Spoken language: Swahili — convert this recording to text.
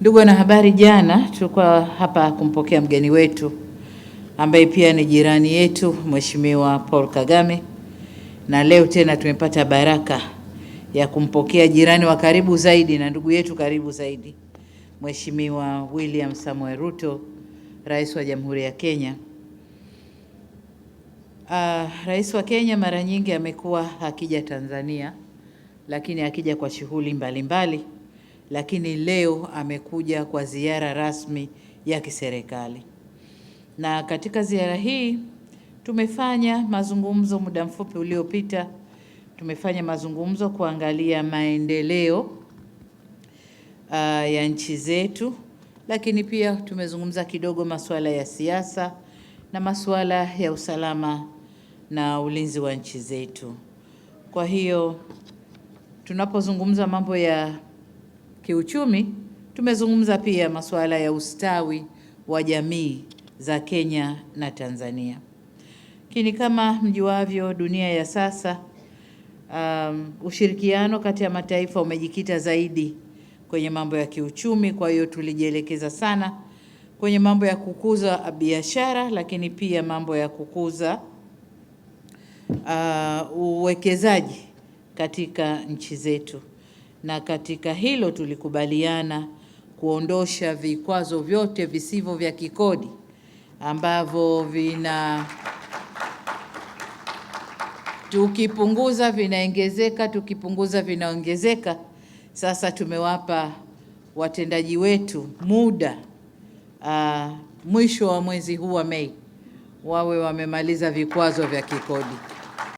Ndugu wanahabari, jana tulikuwa hapa kumpokea mgeni wetu ambaye pia ni jirani yetu, Mheshimiwa Paul Kagame, na leo tena tumepata baraka ya kumpokea jirani wa karibu zaidi na ndugu yetu karibu zaidi, Mheshimiwa William Samoei Ruto, Rais wa Jamhuri ya Kenya. Rais wa Kenya mara nyingi amekuwa akija Tanzania, lakini akija kwa shughuli mbalimbali, lakini leo amekuja kwa ziara rasmi ya kiserikali. Na katika ziara hii tumefanya mazungumzo muda mfupi uliopita. Tumefanya mazungumzo kuangalia maendeleo ya nchi zetu, lakini pia tumezungumza kidogo masuala ya siasa na masuala ya usalama na ulinzi wa nchi zetu. Kwa hiyo tunapozungumza mambo ya kiuchumi, tumezungumza pia masuala ya ustawi wa jamii za Kenya na Tanzania. Lakini kama mjuavyo, dunia ya sasa, ushirikiano kati ya mataifa umejikita zaidi kwenye mambo ya kiuchumi. Kwa hiyo tulijielekeza sana kwenye mambo ya kukuza biashara, lakini pia mambo ya kukuza uwekezaji katika nchi zetu. Na katika hilo tulikubaliana kuondosha vikwazo vyote visivyo vya kikodi ambavyo tukipunguza vinaongezeka, tukipunguza vinaongezeka. Sasa tumewapa watendaji wetu muda mwisho wa mwezi huu wa Mei wawe wamemaliza vikwazo vya kikodi.